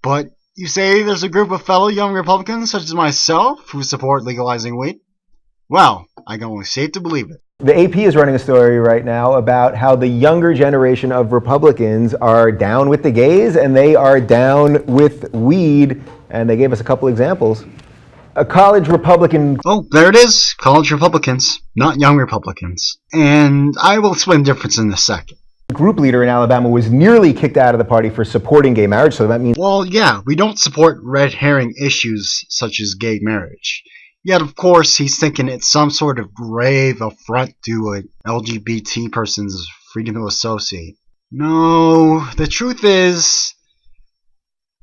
But you say there's a group of fellow young Republicans, such as myself, who support legalizing weed? Well, I can only say it to believe it. The AP is running a story right now about how the younger generation of Republicans are down with the gays and they are down with weed, and they gave us a couple examples. A college Republican... Oh, there it is. College Republicans, not young Republicans. And I will explain the difference in a second. Group leader in Alabama was nearly kicked out of the party for supporting gay marriage, so that means... Well, yeah, we don't support red herring issues such as gay marriage. Yet, of course, he's thinking it's some sort of grave affront to an LGBT person's freedom to associate. No, the truth is,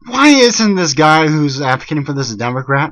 why isn't this guy who's advocating for this a Democrat?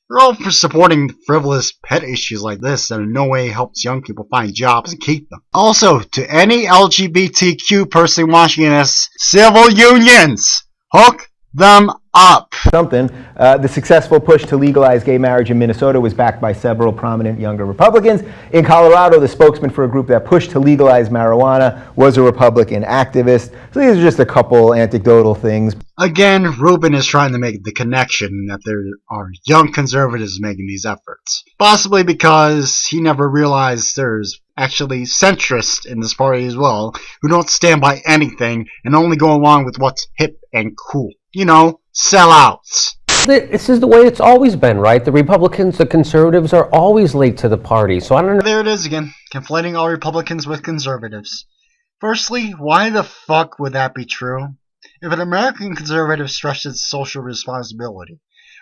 They're all for supporting frivolous pet issues like this that in no way helps young people find jobs and keep them. Also, to any LGBTQ person watching this, civil unions, hook them up. The successful push to legalize gay marriage in Minnesota was backed by several prominent younger Republicans. In Colorado, the spokesman for a group that pushed to legalize marijuana was a Republican activist. So these are just a couple anecdotal things. Again, Ruben is trying to make the connection that there are young conservatives making these efforts. Possibly because he never realized there's actually centrists in this party as well, who don't stand by anything and only go along with what's hip and cool. You know, sellouts. This is the way it's always been, right? The Republicans, the conservatives are always late to the party, so I don't know. There it is again, conflating all Republicans with conservatives. Firstly, why the fuck would that be true? If an American conservative stresses social responsibility,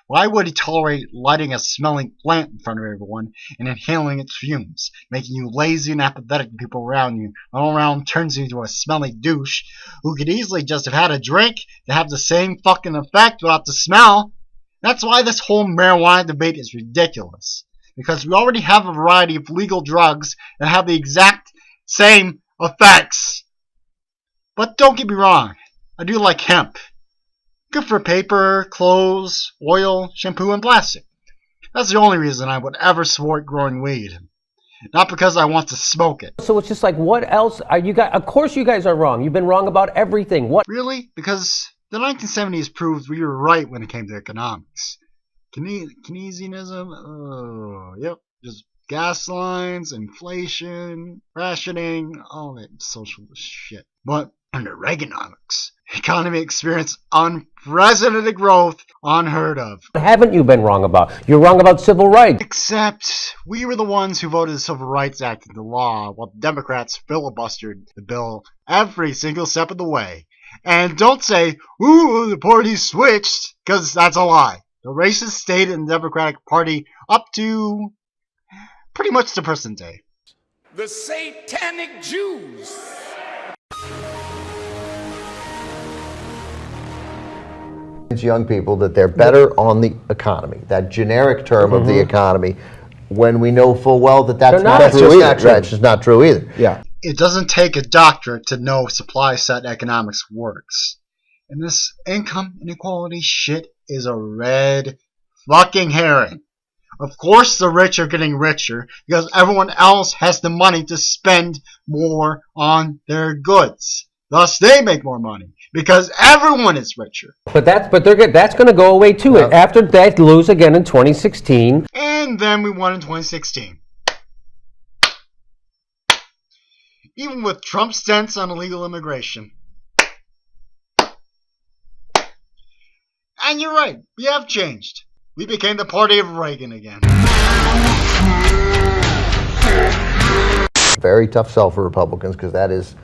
why would he tolerate lighting a smelling plant in front of everyone and inhaling its fumes, making you lazy and apathetic to people around you, and all around turns you into a smelly douche who could easily just have had a drink to have the same fucking effect without the smell? That's why this whole marijuana debate is ridiculous. Because we already have a variety of legal drugs that have the exact same effects. But don't get me wrong, I do like hemp. Good for paper, clothes, oil, shampoo, and plastic. That's the only reason I would ever support growing weed. Not because I want to smoke it. So it's just like, what else are you guys? Of course you guys are wrong. You've been wrong about everything. What? Really? Because the 1970s proved we were right when it came to economics. Keynesianism? Oh, yep. Just gas lines, inflation, rationing, all that socialist shit. But under Reaganomics, the economy experienced unprecedented growth unheard of. What haven't you been wrong about? You're wrong about civil rights. Except we were the ones who voted the Civil Rights Act into law, while the Democrats filibustered the bill every single step of the way. And don't say, ooh, the party switched, because that's a lie. The races stayed in the Democratic Party up to pretty much the present day. The satanic Jews. Young people that they're better on the economy, that generic term of the economy, when we know full well that that's not true either. Right, it's just not true either. Yeah. It doesn't take a doctorate to know supply side economics works. And this income inequality shit is a red fucking herring. Of course the rich are getting richer because everyone else has the money to spend more on their goods. Thus they make more money because everyone is richer. But that's going to go away too. Yeah. After that, lose again in 2016. And then we won in 2016. Even with Trump's stance on illegal immigration. And you're right, we have changed. We became the party of Reagan again. Very tough sell for Republicans because that is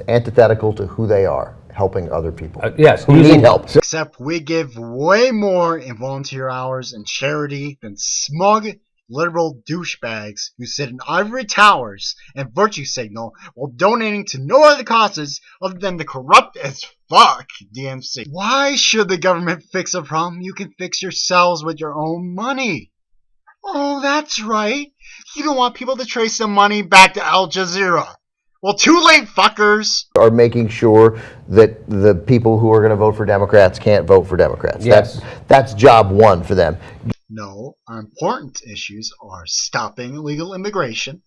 antithetical to who they are, helping other people. Yes, who need help. Except we give way more in volunteer hours and charity than smug liberal douchebags who sit in ivory towers and virtue signal while donating to no other causes other than the corrupt as fuck DNC. Why should the government fix a problem you can fix yourselves with your own money? Oh, that's right. You don't want people to trace the money back to Al Jazeera. Well, too late, fuckers. Are making sure that the people who are going to vote for Democrats can't vote for Democrats. Yes. That's job one for them. No, our important issues are stopping illegal immigration,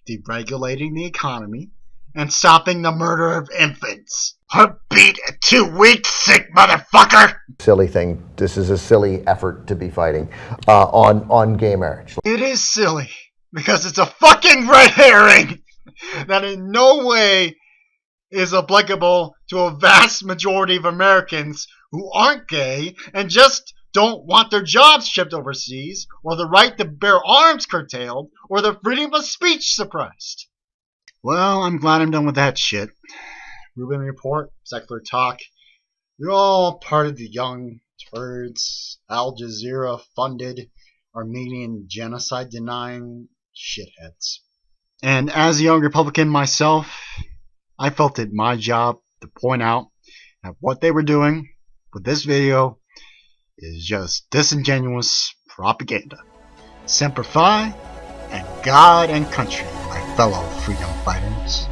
deregulating the economy, and stopping the murder of infants. Heartbeat 2 weeks, sick motherfucker! Silly thing. This is a silly effort to be fighting on gay marriage. It is silly because it's a fucking red herring that in no way is applicable to a vast majority of Americans who aren't gay and just don't want their jobs shipped overseas, or the right to bear arms curtailed, or their freedom of speech suppressed. Well, I'm glad I'm done with that shit. Rubin Report, Secular Talk. You're all part of the Young Turds, Al Jazeera funded Armenian genocide denying shitheads. And as a young Republican myself, I felt it my job to point out that what they were doing with this video is just disingenuous propaganda. Semper Fi, and God and country, my fellow freedom fighters.